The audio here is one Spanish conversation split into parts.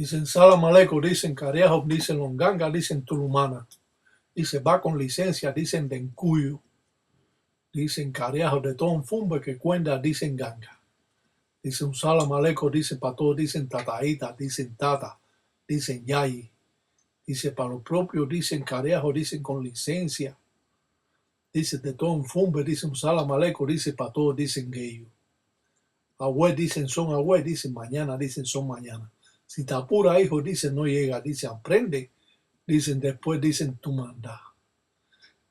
Dicen Salam Aleikum, dicen Cariajo, dicen Longanga, dicen Tulumana. Dice va con licencia, dicen Dencuyo. Dicen Cariajo de Tom Fumbe que cuenta, dicen Ganga. Dicen un Salam Aleikum, dicen para todos, dicen Tataíta, dicen Tata, dicen Yayi. Dice para los propios, dicen Cariajo, dicen con licencia. Dice de Tom Fumbe, dicen un Salam Aleikum, dice para todos, dicen Geyo. Agüe dicen son agüe, dicen mañana, dicen son mañana. Si te apura, hijo, dicen no llega, dicen aprende, dicen después, dicen tu manda.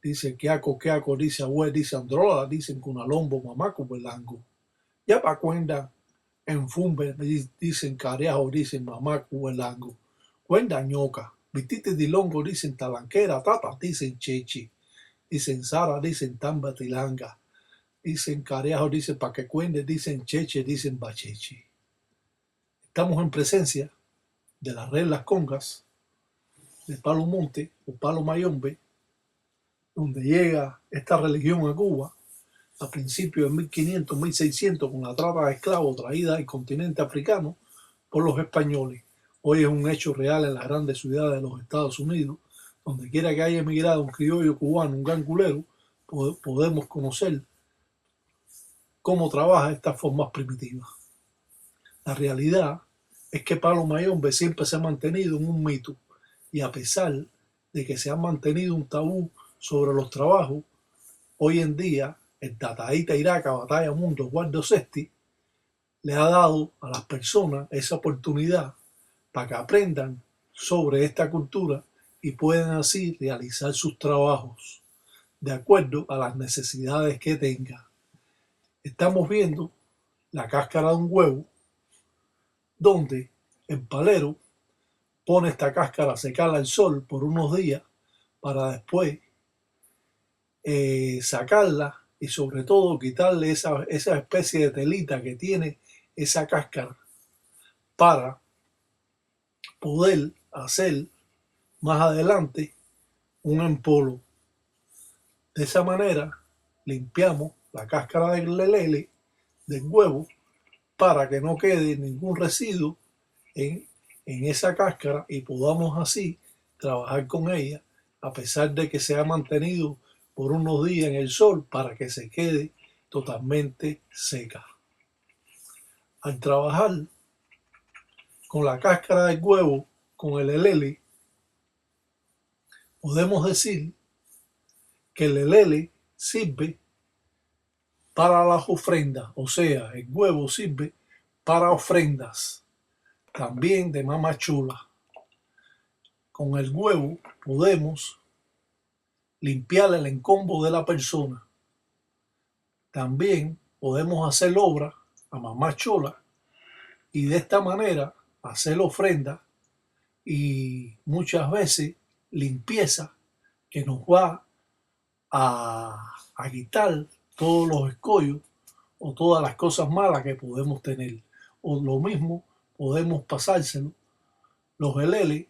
Dice queaco, dice agüe, dice androla, dicen cunalombo, mamaco, belango. Ya pa' cuenta, en Fumbe, dicen cariajo, dicen mamaco, belango. Cuenta ñoca, vitite dilongo, dicen talanquera, tata, dicen chechi. Dicen Sara, dicen tamba tilanga. Dicen cariajo, dicen pa' que cuente, dicen cheche, dicen bachechi. Estamos en presencia de las reglas congas de Palo Monte o Palo Mayombe, donde llega esta religión a Cuba a principios de 1500, 1600 con la trata de esclavos traída al continente africano por los españoles. Hoy es un hecho real en las grandes ciudades de los Estados Unidos. Donde quiera que haya emigrado un criollo cubano, un gangulero, podemos conocer cómo trabaja estas formas primitivas. La realidad es que Palo Mayombe siempre se ha mantenido en un mito, y a pesar de que se ha mantenido un tabú sobre los trabajos, hoy en día el Tataíta Iraca Batalla Mundo Guardo Sesti le ha dado a las personas esa oportunidad para que aprendan sobre esta cultura y puedan así realizar sus trabajos de acuerdo a las necesidades que tengan. Estamos viendo la cáscara de un huevo, donde el palero pone esta cáscara a secarla al sol por unos días para después sacarla y sobre todo quitarle esa especie de telita que tiene esa cáscara para poder hacer más adelante un empolo. De esa manera limpiamos la cáscara del lelele, del huevo, para que no quede ningún residuo en esa cáscara y podamos así trabajar con ella a pesar de que se ha mantenido por unos días en el sol para que se quede totalmente seca. Al trabajar con la cáscara del huevo, con el lelele, podemos decir que el lelele sirve para las ofrendas, o sea, el huevo sirve para ofrendas, también de mama chula. Con el huevo podemos limpiar el encombo de la persona. También podemos hacer obra a mamá chola y de esta manera hacer ofrenda y muchas veces limpieza que nos va a quitar todos los escollos o todas las cosas malas que podemos tener. O lo mismo podemos pasárselo los geleles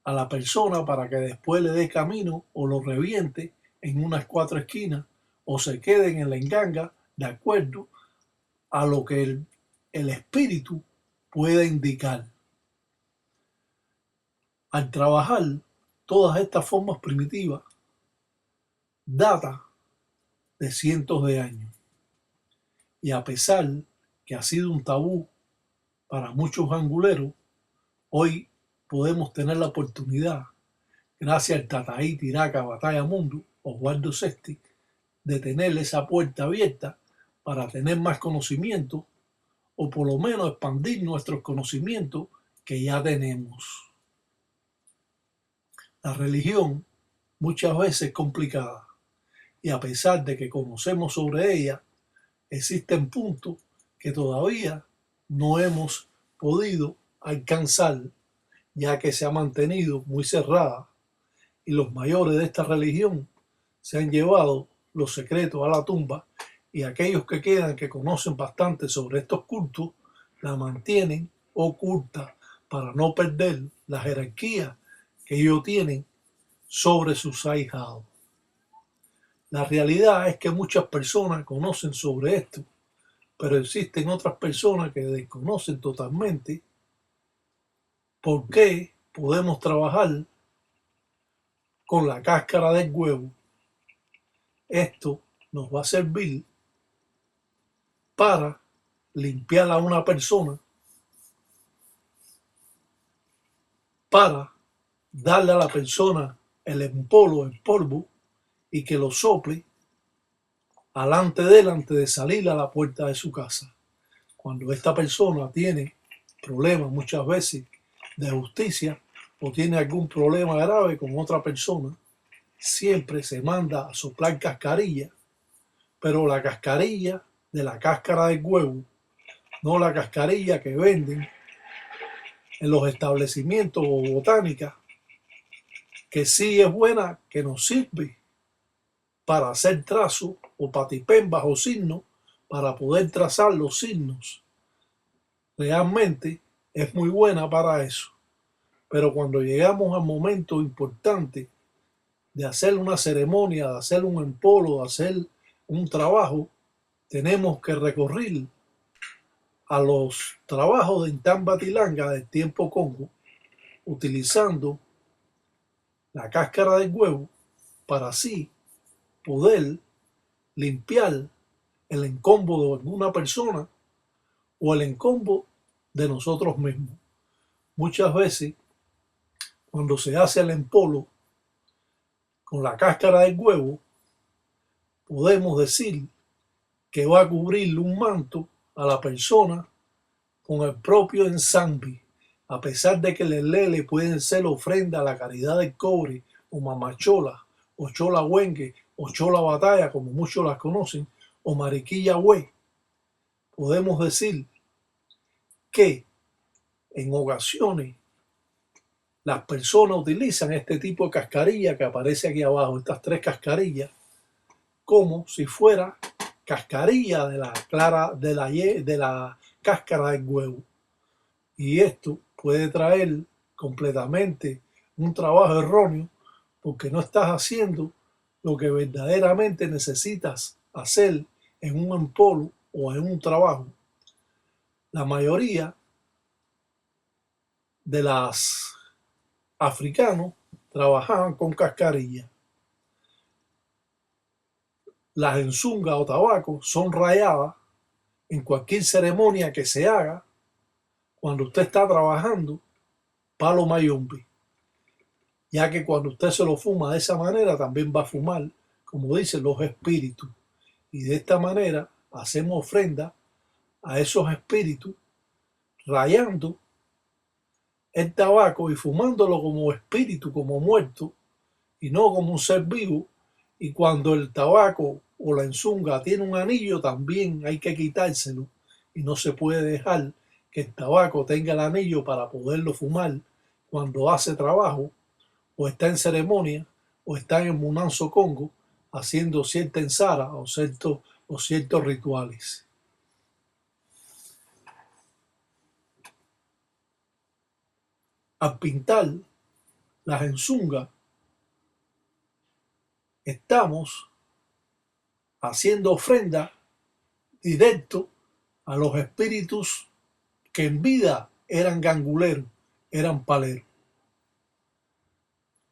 a la persona para que después le dé camino o lo reviente en unas 4 esquinas o se queden en la enganga de acuerdo a lo que el espíritu pueda indicar. Al trabajar todas estas formas primitivas data de cientos de años y a pesar que ha sido un tabú para muchos anguleros, hoy podemos tener la oportunidad, gracias al Tataíta Iraca Batalla Mundo o Guardo Sesti, de tener esa puerta abierta para tener más conocimiento o por lo menos expandir nuestros conocimientos que ya tenemos. La religión muchas veces es complicada y a pesar de que conocemos sobre ella, existen puntos que todavía no hemos podido alcanzar, ya que se ha mantenido muy cerrada y los mayores de esta religión se han llevado los secretos a la tumba y aquellos que quedan que conocen bastante sobre estos cultos la mantienen oculta para no perder la jerarquía que ellos tienen sobre sus ahijados. La realidad es que muchas personas conocen sobre esto, pero existen otras personas que desconocen totalmente ¿Por qué podemos trabajar con la cáscara del huevo? Esto nos va a servir para limpiar a una persona, para darle a la persona el polvo, y que lo sople alante de él antes de salir a la puerta de su casa. Cuando esta persona tiene problemas muchas veces de justicia o tiene algún problema grave con otra persona, siempre se manda a soplar cascarilla, pero la cascarilla de la cáscara del huevo, no la cascarilla que venden en los establecimientos o botánicas, que sí es buena, que nos sirve para hacer trazos o patipembas o signos, para poder trazar los signos. Realmente es muy buena para eso. Pero cuando llegamos al momento importante de hacer una ceremonia, de hacer un empolo, de hacer un trabajo, tenemos que recurrir a los trabajos de Intambatilanga del tiempo Congo, utilizando la cáscara del huevo para así poder limpiar el encombo de alguna persona o el encombo de nosotros mismos. Muchas veces, cuando se hace el empolo con la cáscara del huevo, podemos decir que va a cubrir un manto a la persona con el propio ensamble, a pesar de que el lele pueden ser ofrenda a la caridad del cobre, o mamachola, o chola huengue, o chola batalla, como muchos las conocen, o mariquilla hue. Podemos decir que en ocasiones las personas utilizan este tipo de cascarilla que aparece aquí abajo, estas tres cascarillas, como si fuera cascarilla de la clara de la cáscara del huevo. Y esto puede traer completamente un trabajo erróneo, porque no estás haciendo lo que verdaderamente necesitas hacer en un empolo o en un trabajo. La mayoría de las africanos trabajaban con cascarilla. Las enzungas o tabaco son rayadas en cualquier ceremonia que se haga cuando usted está trabajando palo mayombe, ya que cuando usted se lo fuma de esa manera también va a fumar, como dicen, los espíritus, y de esta manera hacemos ofrenda a esos espíritus rayando el tabaco y fumándolo como espíritu, como muerto, y no como un ser vivo. Y cuando el tabaco o la enzunga tiene un anillo, también hay que quitárselo, y no se puede dejar que el tabaco tenga el anillo para poderlo fumar cuando hace trabajo, o está en ceremonia, o está en Munanzo Congo haciendo cierta ensara o ciertos rituales. Al pintar las enzungas, estamos haciendo ofrenda directo a los espíritus que en vida eran ganguleros, eran paleros.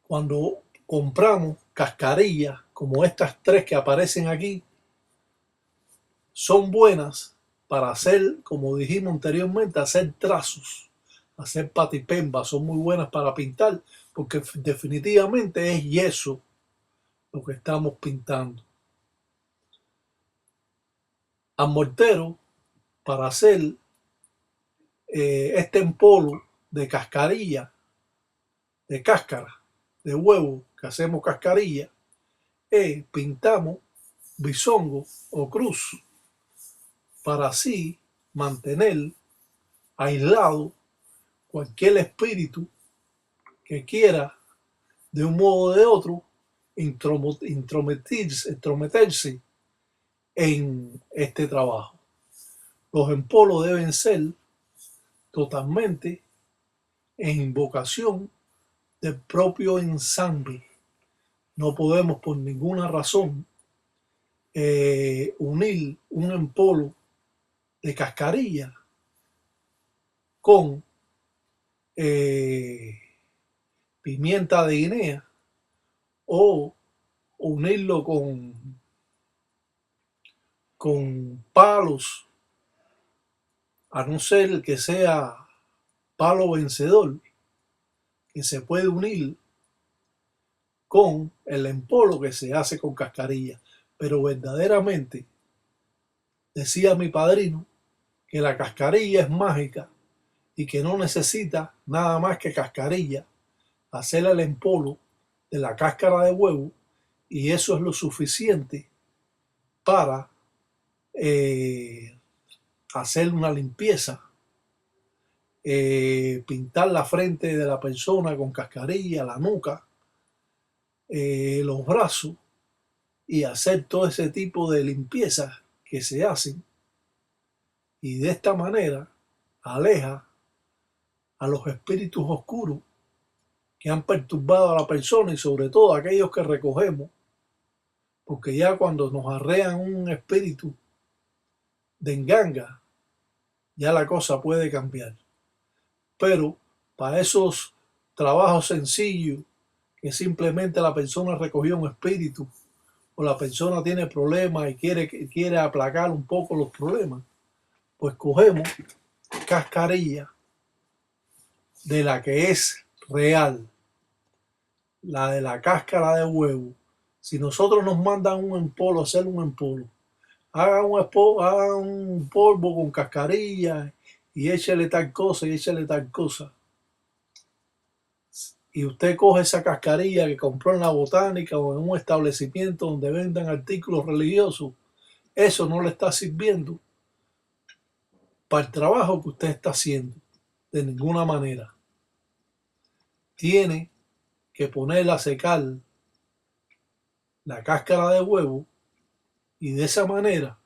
Cuando compramos cascarillas como estas tres que aparecen aquí, son buenas para hacer, como dijimos anteriormente, hacer trazos, hacer patipembas, son muy buenas para pintar, porque definitivamente es yeso lo que estamos pintando. Al mortero, para hacer este empolo de cascarilla, de cáscara, de huevo, que hacemos cascarilla, pintamos bisongo o cruz, para así mantener aislado cualquier espíritu que quiera de un modo o de otro intrometerse en este trabajo. Los empolos deben ser totalmente en invocación del propio ensamble. No podemos por ninguna razón unir un empolo de cascarilla con pimienta de Guinea o unirlo con palos, a no ser que sea palo vencedor, que se puede unir con el empolo que se hace con cascarilla. Pero verdaderamente, decía mi padrino, que la cascarilla es mágica y que no necesita nada más que cascarilla, hacer el empolo de la cáscara de huevo, y eso es lo suficiente para hacer una limpieza, pintar la frente de la persona con cascarilla, la nuca, los brazos, y hacer todo ese tipo de limpiezas que se hacen, y de esta manera aleja a los espíritus oscuros que han perturbado a la persona, y sobre todo a aquellos que recogemos, porque ya cuando nos arrean un espíritu de enganga, ya la cosa puede cambiar. Pero para esos trabajos sencillos, que simplemente la persona recogió un espíritu, o la persona tiene problemas y quiere aplacar un poco los problemas, pues cogemos cascarilla de la que es real, la de la cáscara de huevo. Si nosotros nos mandan un empolo, hacer un empolo, haga un polvo con cascarilla y échele tal cosa y échele tal cosa, y usted coge esa cascarilla que compró en la botánica o en un establecimiento donde vendan artículos religiosos, eso no le está sirviendo para el trabajo que usted está haciendo, de ninguna manera. Tiene que ponerla a secar la cáscara de huevo, y de esa manera,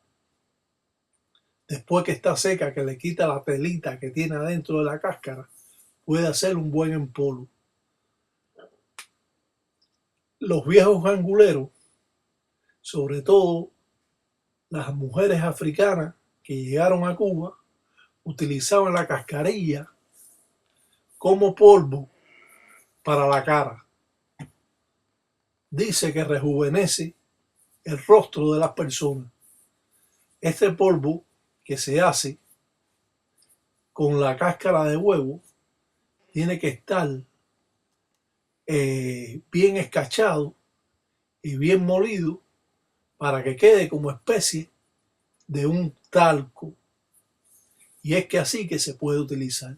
después que está seca, que le quita la telita que tiene adentro de la cáscara, puede hacer un buen empolo. Los viejos anguleros, sobre todo las mujeres africanas que llegaron a Cuba, utilizaban la cascarilla como polvo para la cara. Dice que rejuvenece el rostro de las personas. Este polvo que se hace con la cáscara de huevo tiene que estar bien escachado y bien molido para que quede como especie de un talco. Y es que así que se puede utilizar.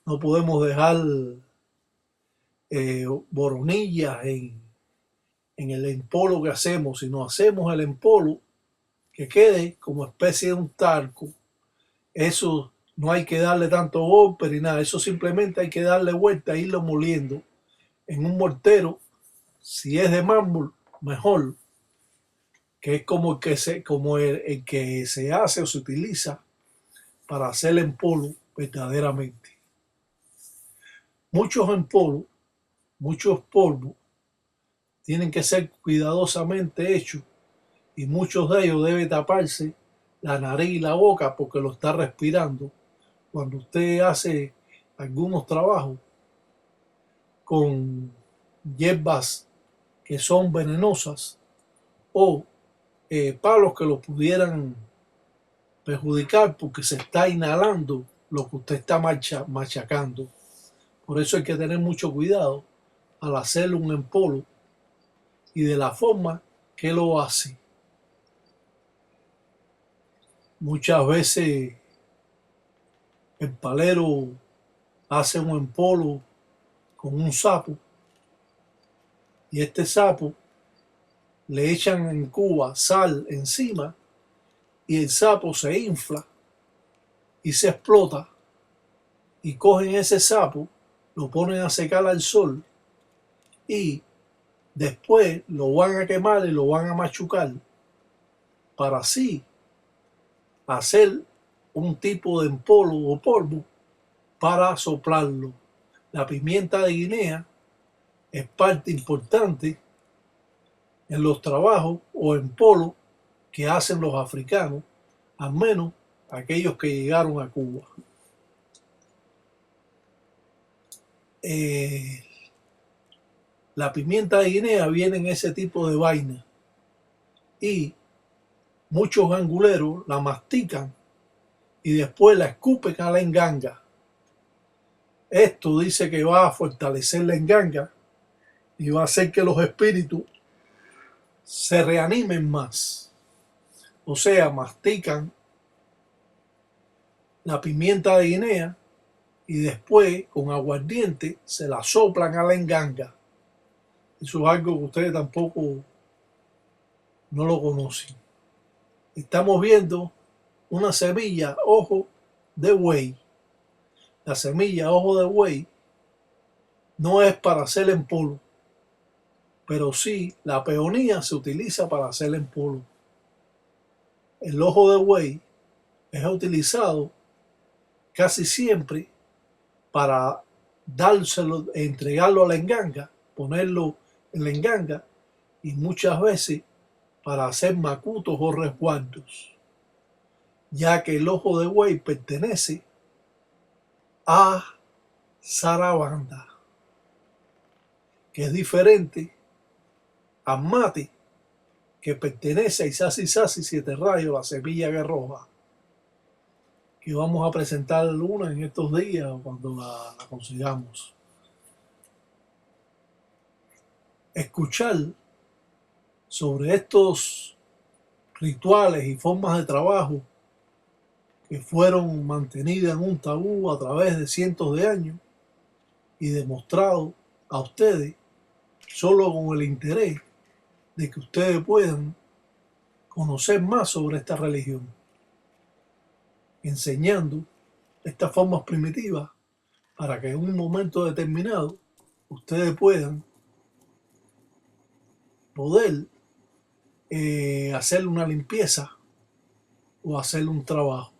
No podemos dejar boronillas en el empolo que hacemos, sino hacemos el empolo que quede como especie de un talco. Eso no hay que darle tanto golpe ni nada, eso simplemente hay que darle vuelta e irlo moliendo en un mortero. Si es de mármol, mejor, que es como el que se hace o se utiliza para hacer empolo verdaderamente. Muchos empolos, muchos polvos, tienen que ser cuidadosamente hechos, y muchos de ellos deben taparse la nariz y la boca porque lo está respirando cuando usted hace algunos trabajos con hierbas que son venenosas, o palos que lo pudieran perjudicar porque se está inhalando lo que usted está machacando. Por eso hay que tener mucho cuidado al hacer un empolo y de la forma que lo hace. Muchas veces el palero hace un empolo con un sapo, y este sapo le echan en Cuba sal encima, y el sapo se infla y se explota, y cogen ese sapo, lo ponen a secar al sol, y después lo van a quemar y lo van a machucar para así hacer un tipo de empolo o polvo para soplarlo. La pimienta de Guinea es parte importante en los trabajos o empolos que hacen los africanos, al menos aquellos que llegaron a Cuba. eh, la pimienta de Guinea viene en ese tipo de vaina y muchos ganguleros la mastican y después la escupen a la enganga. Esto dice que va a fortalecer la enganga y va a hacer que los espíritus se reanimen más. O sea, mastican la pimienta de Guinea y después con aguardiente se la soplan a la enganga. Eso es algo que ustedes tampoco no lo conocen. Estamos viendo una semilla ojo de buey. La semilla ojo de buey no es para hacer en polvo, pero sí la peonía se utiliza para hacer en polvo. El ojo de buey es utilizado casi siempre para dárselo, entregarlo a la enganga, ponerlo en la enganga y muchas veces para hacer macutos o resguardos, ya que el ojo de buey pertenece a Sarabanda, que es diferente a mate, que pertenece a Isasi Sasi Siete Rayos, la semilla que roja, que vamos a presentar una en estos días cuando la consigamos. Escuchar sobre estos rituales y formas de trabajo que fueron mantenidas en un tabú a través de cientos de años y demostrado a ustedes solo con el interés de que ustedes puedan conocer más sobre esta religión, enseñando estas formas primitivas para que en un momento determinado ustedes puedan poder hacer una limpieza o hacer un trabajo.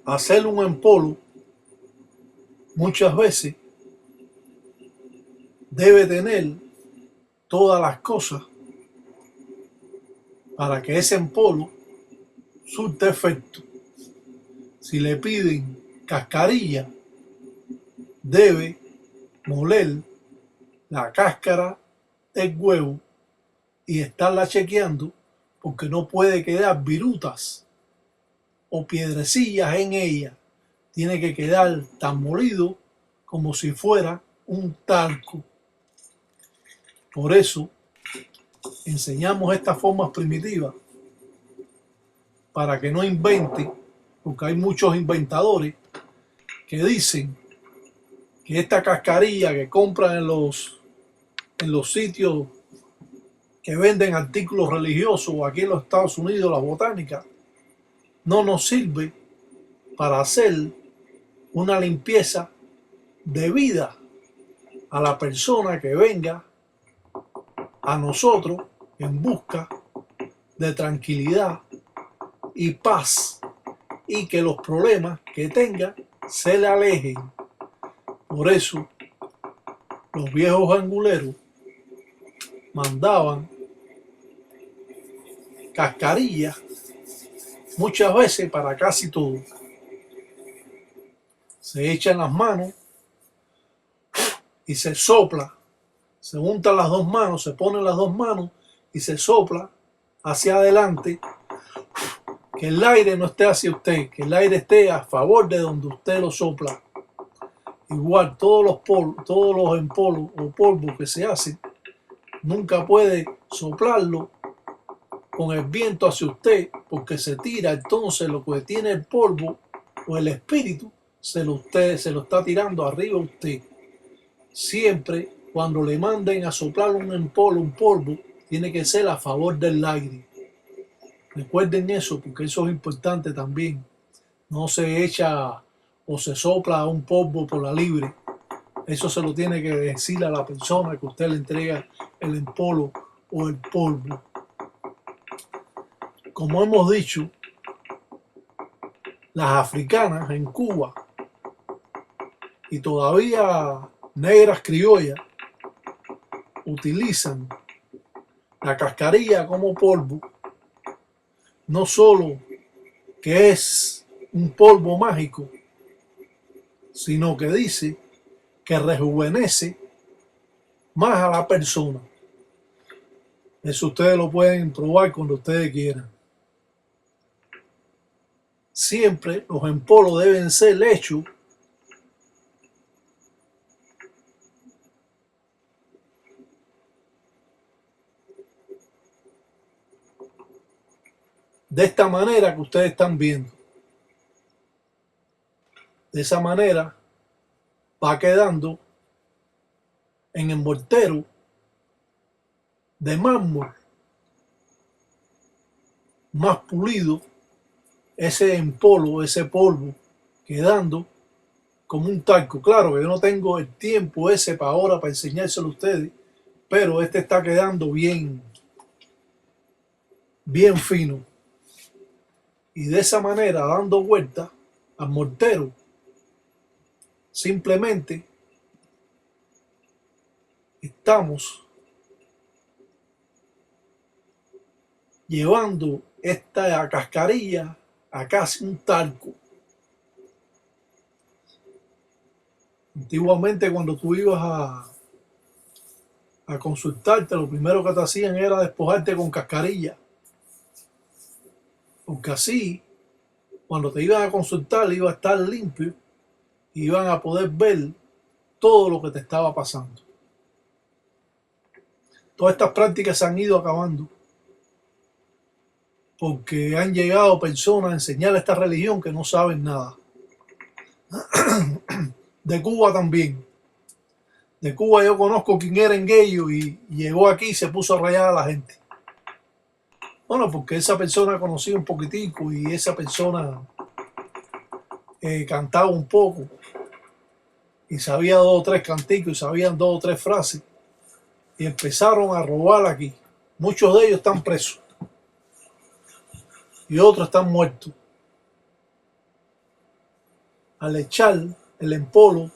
Hacer un empolo muchas veces debe tener todas las cosas para que ese empolo surte efecto. Si le piden cascarilla, debe moler la cáscara del huevo y estarla chequeando porque no puede quedar virutas o piedrecillas en ella. Tiene que quedar tan molido como si fuera un talco. Por eso enseñamos estas formas primitivas para que no inventen, porque hay muchos inventadores que dicen que esta cascarilla que compran en los sitios que venden artículos religiosos o aquí en los Estados Unidos, la botánica, no nos sirve para hacer una limpieza debida a la persona que venga a nosotros en busca de tranquilidad y paz y que los problemas que tenga se le alejen. Por eso los viejos anguleros mandaban cascarillas muchas veces para casi todo. Se echan las manos y se sopla, se untan las dos manos, se ponen las dos manos y se sopla hacia adelante, que el aire no esté hacia usted, que el aire esté a favor de donde usted lo sopla. Igual todos los empolos o polvos que se hacen, nunca puede soplarlo con el viento hacia usted, porque se tira, entonces lo que tiene el polvo o el espíritu se lo está tirando arriba a usted. Siempre cuando le manden a soplar un polvo, tiene que ser a favor del aire. Recuerden eso, porque eso es importante también. No se echa o se sopla un polvo por la libre. Eso se lo tiene que decir a la persona que usted le entrega el empolo o el polvo. Como hemos dicho, las africanas en Cuba y todavía negras criollas utilizan la cascarilla como polvo, no solo que es un polvo mágico, sino que dice que rejuvenece más a la persona. Eso ustedes lo pueden probar cuando ustedes quieran. Siempre los empolos deben ser hechos de esta manera que ustedes están viendo. De esa manera va quedando en el mortero de mármol más pulido ese empolo, ese polvo, quedando como un talco. Claro que yo no tengo el tiempo ese para ahora para enseñárselo a ustedes, pero este está quedando bien fino. Y de esa manera, dando vuelta al mortero, simplemente estamos llevando esta cascarilla a casi un talco. Antiguamente, cuando tú ibas a consultarte, lo primero que te hacían era despojarte con cascarilla, porque así, cuando te iban a consultar, iba a estar limpio y iban a poder ver todo lo que te estaba pasando. Todas estas prácticas se han ido acabando porque han llegado personas a enseñar esta religión que no saben nada. De Cuba también. De Cuba yo conozco quién era Enguello y llegó aquí y se puso a rayar a la gente. Bueno, porque esa persona conocía un poquitico y esa persona cantaba un poco y sabía 2 o 3 canticos y sabían 2 o 3 frases y empezaron a robar aquí. Muchos de ellos están presos y otros están muertos. Al echar el empolo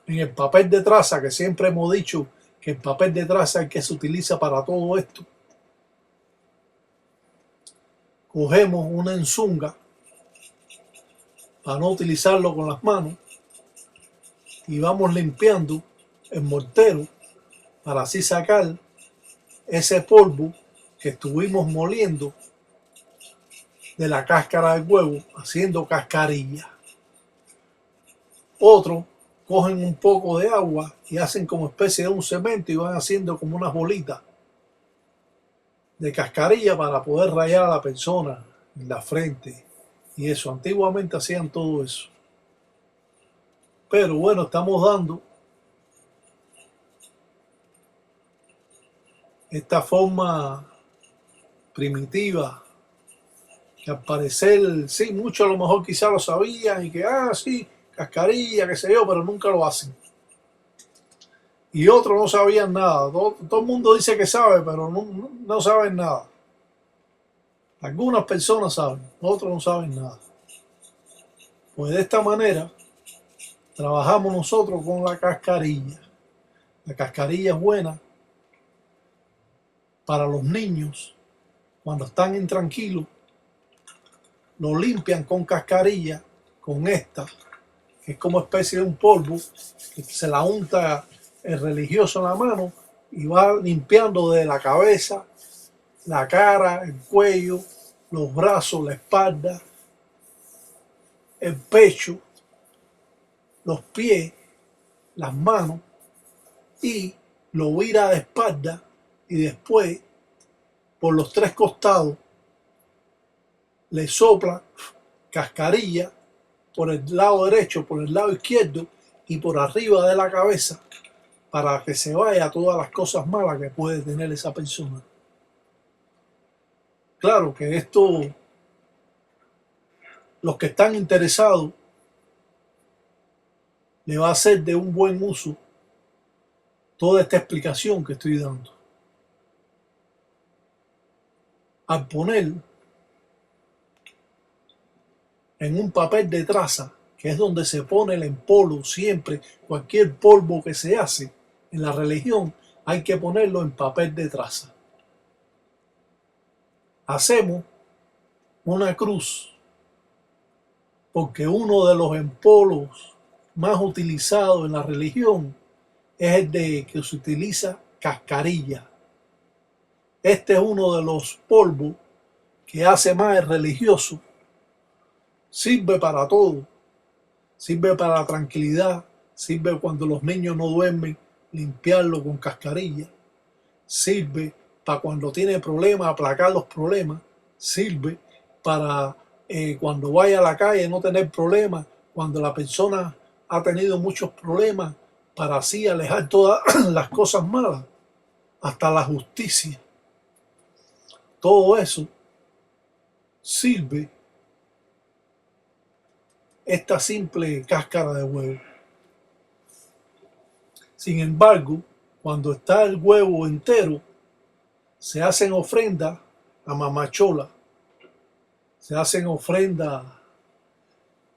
en el papel de traza, que siempre hemos dicho que el papel de traza es el que se utiliza para todo esto, cogemos una enzunga para no utilizarlo con las manos y vamos limpiando el mortero para así sacar ese polvo que estuvimos moliendo de la cáscara del huevo, haciendo cascarilla. Otros cogen un poco de agua y hacen como especie de un cemento y van haciendo como unas bolitas de cascarilla para poder rayar a la persona en la frente y eso. Antiguamente hacían todo eso. Pero bueno, estamos dando esta forma primitiva que al parecer, sí, muchos a lo mejor quizá lo sabían y que, sí, cascarilla, qué sé yo, pero nunca lo hacen. Y otros no sabían nada. Todo el mundo dice que sabe, pero no saben nada. Algunas personas saben, otros no saben nada. Pues de esta manera trabajamos nosotros con la cascarilla. La cascarilla es buena para los niños cuando están intranquilos. Lo limpian con cascarilla, con esta, que es como especie de un polvo, que se la unta el religioso en la mano y va limpiando de la cabeza, la cara, el cuello, los brazos, la espalda, el pecho, los pies, las manos y lo vira de espalda y después por los 3 costados le sopla cascarilla por el lado derecho, por el lado izquierdo y por arriba de la cabeza para que se vaya todas las cosas malas que puede tener esa persona. Claro que esto, los que están interesados, le va a ser de un buen uso toda esta explicación que estoy dando. Al poner en un papel de traza, que es donde se pone el empolo siempre, cualquier polvo que se hace en la religión, hay que ponerlo en papel de traza. Hacemos una cruz porque uno de los empolos más utilizados en la religión es el de que se utiliza cascarilla. Este es uno de los polvos que hace más el religioso. Sirve para todo. Sirve para la tranquilidad. Sirve cuando los niños no duermen, limpiarlo con cascarilla. Sirve para cuando tiene problemas, aplacar los problemas. Sirve para cuando vaya a la calle no tener problemas. Cuando la persona ha tenido muchos problemas, para así alejar todas las cosas malas, hasta la justicia. Todo eso sirve esta simple cáscara de huevo. Sin embargo, cuando está el huevo entero, se hacen ofrendas a mamachola, se hacen ofrendas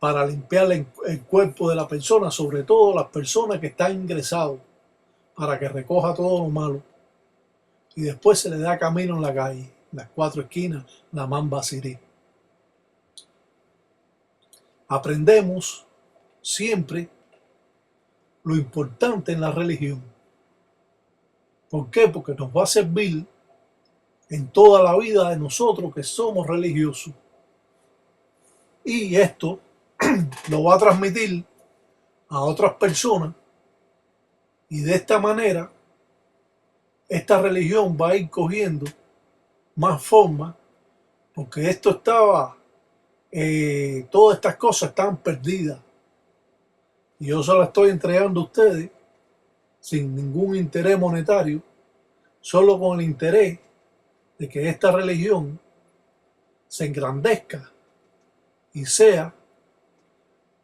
para limpiar el cuerpo de la persona, sobre todo las personas que están ingresados, para que recoja todo lo malo. Y después se le da camino en la calle, en las 4 esquinas, la mamba siré. Aprendemos siempre lo importante en la religión. ¿Por qué? Porque nos va a servir en toda la vida de nosotros que somos religiosos. Y esto lo va a transmitir a otras personas y de esta manera esta religión va a ir cogiendo más forma, porque esto estaba, todas estas cosas estaban perdidas y yo se las estoy entregando a ustedes sin ningún interés monetario, solo con el interés de que esta religión se engrandezca y sea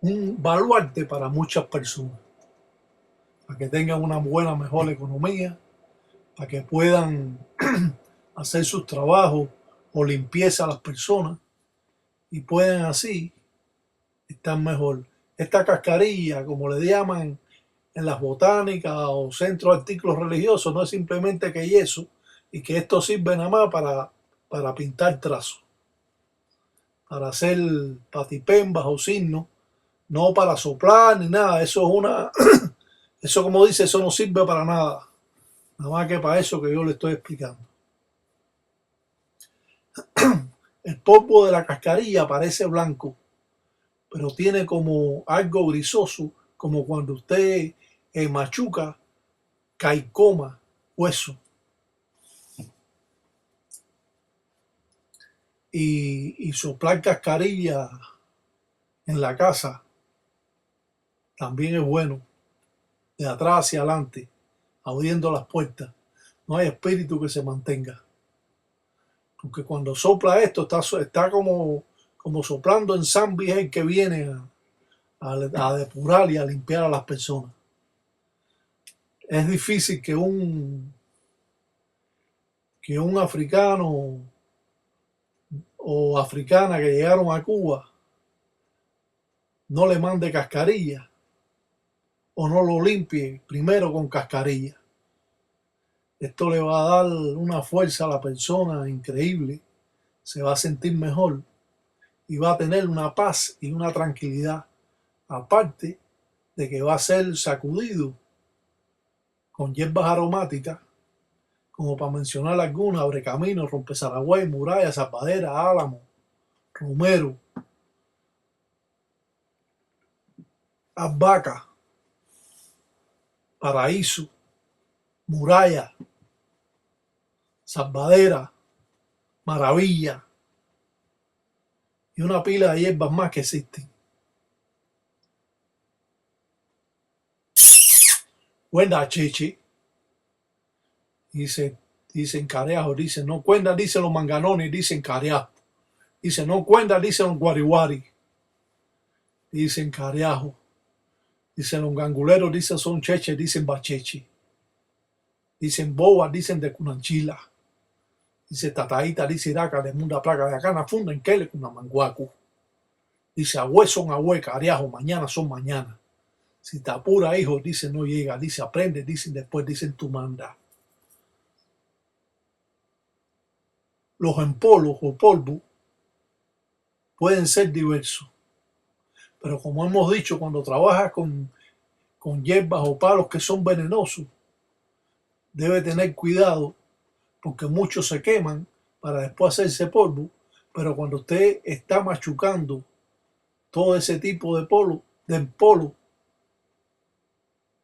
un baluarte para muchas personas, para que tengan una buena, mejor economía, para que puedan hacer sus trabajos o limpieza a las personas y puedan así estar mejor. Esta cascarilla, como le llaman en las botánicas o centros de artículos religiosos, no es simplemente que yeso y que esto sirve nada más para pintar trazos, para hacer patipembas o signos, no para soplar ni nada. Eso es una, eso como dice, eso no sirve para nada, nada más que para eso que yo le estoy explicando. El polvo de la cascarilla parece blanco, pero tiene como algo grisoso, como cuando usted machuca caicoma, hueso. Y soplar cascarilla en la casa también es bueno, de atrás hacia adelante, abriendo las puertas. No hay espíritu que se mantenga. Porque cuando sopla esto, está como soplando en San Vigil que viene a depurar y a limpiar a las personas. Es difícil que un africano o africana que llegaron a Cuba no le mande cascarilla o no lo limpie primero con cascarilla. Esto le va a dar una fuerza a la persona increíble, se va a sentir mejor y va a tener una paz y una tranquilidad, aparte de que va a ser sacudido con hierbas aromáticas, como para mencionar algunas: abrecamino, rompezaragüey, muralla, zapadera, álamo, romero, albahaca, paraíso, muralla, salvadera, maravilla y una pila de hierbas más que existen. Cuenda cheche, dicen careajo, dicen no cuenda, dicen los manganones, dicen careajo, dicen no cuenda, dicen los guarihuari, dicen careajo, dicen los ganguleros, dicen son cheche, dicen bacheche, dicen boa, dicen de cunanchila, dice tataíta, dice iraca, de munda placa de acá, funda en kele con manguacu. Dice abue son abue, careajo, mañana son mañana. Si te apura, hijo, dice no llega, dice aprende, dicen después, dicen tú manda. Los empolos o polvo pueden ser diversos. Pero como hemos dicho, cuando trabajas con hierbas o palos que son venenosos, debe tener cuidado porque muchos se queman para después hacerse polvo. Pero cuando usted está machucando todo ese tipo de polo,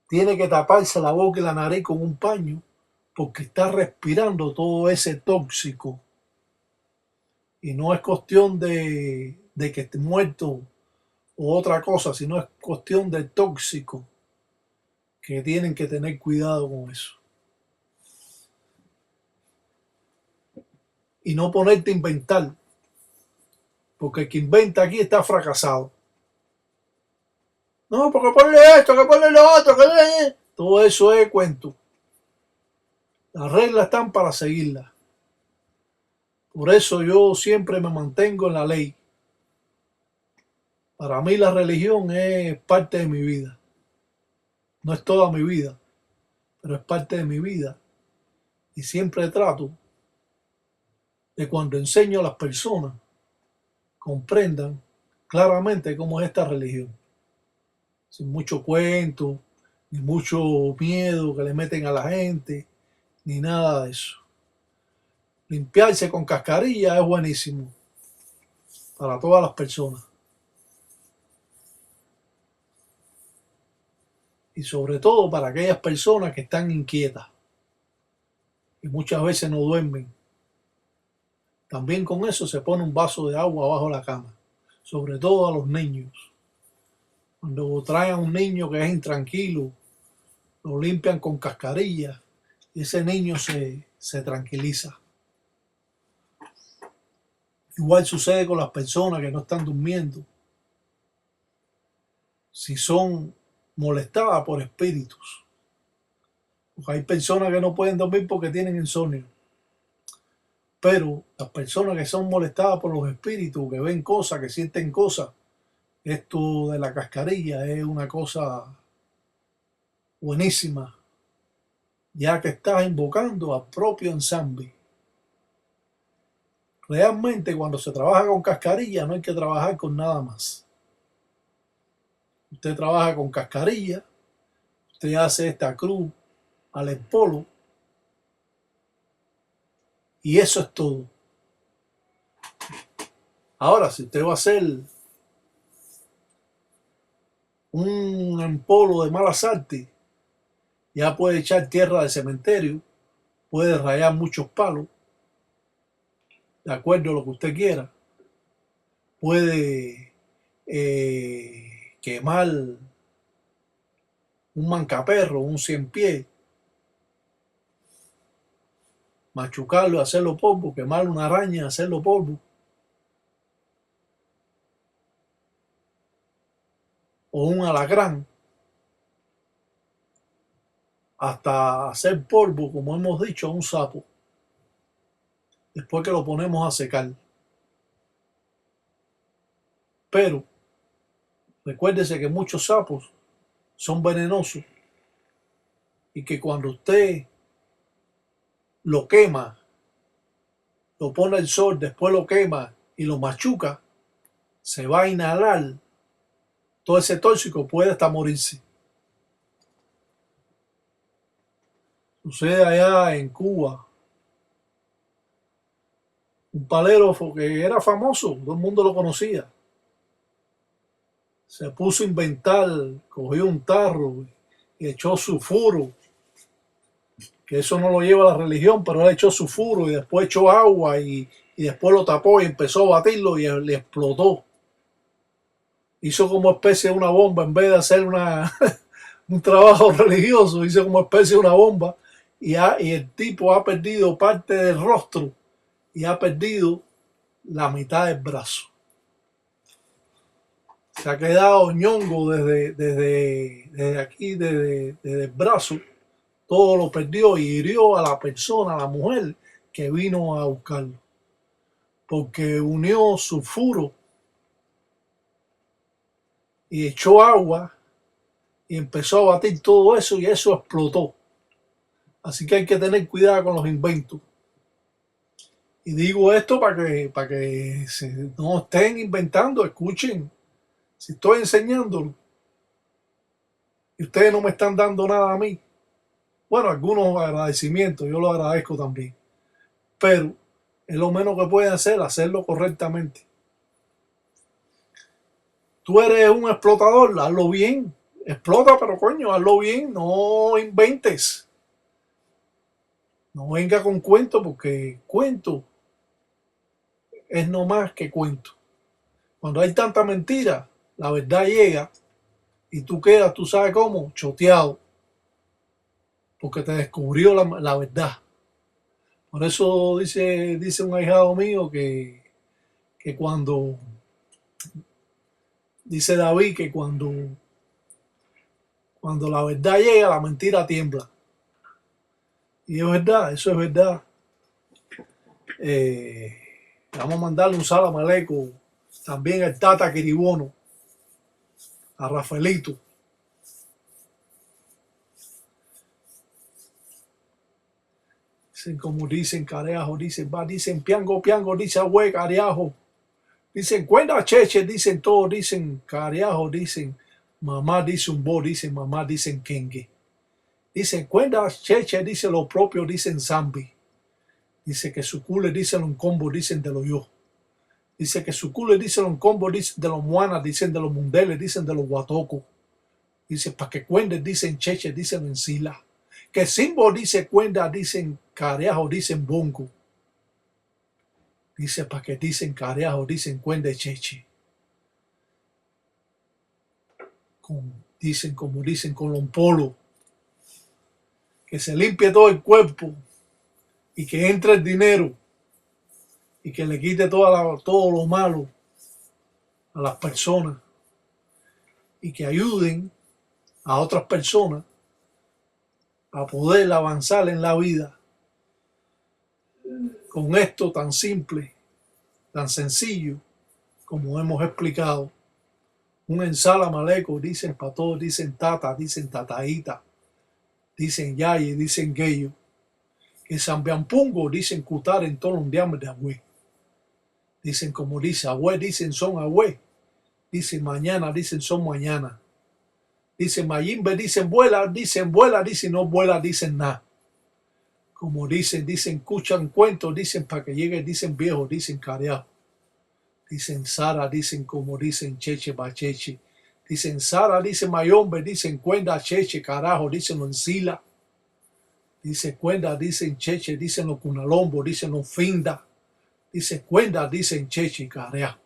tiene que taparse la boca y la nariz con un paño porque está respirando todo ese tóxico. Y no es cuestión de que esté muerto o otra cosa, sino es cuestión de tóxico, que tienen que tener cuidado con eso. Y no ponerte a inventar, porque el que inventa aquí está fracasado. No, porque ponle esto, que ponle lo otro, que... Todo eso es cuento. Las reglas están para seguirlas. Por eso yo siempre me mantengo en la ley. Para mí la religión es parte de mi vida. No es toda mi vida, pero es parte de mi vida. Y siempre trato de cuando enseño a las personas comprendan claramente cómo es esta religión. Sin mucho cuento, ni mucho miedo que le meten a la gente, ni nada de eso. Limpiarse con cascarilla es buenísimo para todas las personas. Y sobre todo para aquellas personas que están inquietas y muchas veces no duermen. También con eso se pone un vaso de agua bajo la cama, sobre todo a los niños. Cuando traen a un niño que es intranquilo, lo limpian con cascarilla y ese niño se tranquiliza. Igual sucede con las personas que no están durmiendo. Si son molestadas por espíritus. Porque hay personas que no pueden dormir porque tienen insomnio. Pero las personas que son molestadas por los espíritus, que ven cosas, que sienten cosas, esto de la cascarilla es una cosa buenísima, ya que estás invocando al propio ensamble. Realmente cuando se trabaja con cascarilla no hay que trabajar con nada más. Usted trabaja con cascarilla, usted hace esta cruz al espolo y eso es todo. Ahora, si usted va a hacer un empolo de malas artes, ya puede echar tierra de cementerio, puede rayar muchos palos, de acuerdo a lo que usted quiera, puede quemar un mancaperro, un cien pies, machucarlo, hacerlo polvo, quemar una araña, hacerlo polvo, o un alacrán, hasta hacer polvo, como hemos dicho, a un sapo, después que lo ponemos a secar. Pero recuérdese que muchos sapos son venenosos y que cuando usted lo quema, lo pone al sol, después lo quema y lo machuca, se va a inhalar todo ese tóxico, puede hasta morirse. Sucede allá en Cuba, un palero que era famoso, todo el mundo lo conocía. Se puso a inventar, cogió un tarro y echó sulfuro, que eso no lo lleva a la religión, pero él echó sulfuro y después echó agua y después lo tapó y empezó a batirlo y le explotó. Hizo como especie de una bomba en vez de hacer un trabajo religioso, hizo como especie de una bomba y el tipo ha perdido parte del rostro y ha perdido la mitad del brazo. Se ha quedado ñongo desde aquí, desde el brazo, todo lo perdió y hirió a la persona, a la mujer que vino a buscarlo. Porque unió sulfuro y echó agua y empezó a batir todo eso y eso explotó. Así que hay que tener cuidado con los inventos. Y digo esto para que no estén inventando, escuchen. Si estoy enseñándolo y ustedes no me están dando nada a mí, bueno, algunos agradecimientos, yo lo agradezco también, pero es lo menos que pueden hacer, hacerlo correctamente. Tú eres un explotador, hazlo bien, explota, pero coño, hazlo bien, no inventes. No venga con cuento, porque cuento es no más que cuento. Cuando hay tanta mentira, la verdad llega y tú quedas, tú sabes cómo, choteado, porque te descubrió la verdad. Por eso dice un ahijado mío que dice David que cuando la verdad llega, la mentira tiembla. Y es verdad, eso es verdad. Eh, Vamos a mandarle un salam aleikum también al Tata Quiribono, a Rafaelito. Dicen como dicen careajo, dicen piango, piango, dice abue, careajo. Dicen cuenta cheche, dicen todo, dicen careajo, dicen mamá, dice un bo, dicen mamá, dicen kengue. Dicen cuenta cheche, dice lo propio, dicen zambi. Dice que su culo dicen un combo, dicen de los yo. Dice que su culo dicen un combo, dicen de los muanas, dicen de los mundeles, dicen de los guatocos. Dice pa' que cuende, dicen cheche, dicen encila. Que simbo dice cuenta, dicen careajo, dicen bongo. Dice pa' que dicen careajo, dicen cuende cheche. Dicen como dicen con lompolo. Que se limpie todo el cuerpo y que entre el dinero y que le quite todo lo malo a las personas y que ayuden a otras personas a poder avanzar en la vida con esto tan simple, tan sencillo como hemos explicado. Un ensala maleco, dicen para todos, dicen tata, dicen tataíta, dicen yaye, dicen gueyo. Que Sambiampungo dicen cutar en todo un diamante de agüe. Dicen como dice agüe, dicen son agüe. Dicen mañana, dicen son mañana. Dicen mayimbe, dicen vuela, dicen no vuela, dicen nada. Como dicen, escuchan cuentos, dicen para que llegue, dicen viejo, dicen careado. Dicen Sara, dicen como dicen cheche, bacheche. Dicen Sara, dicen mayombe, dicen cuenda, cheche, carajo, dicen lo encila. Dice cuenda, dicen cheche, dicen lo cunalombo, dicen lo finda. Dice cuenda, dicen cheche, careado.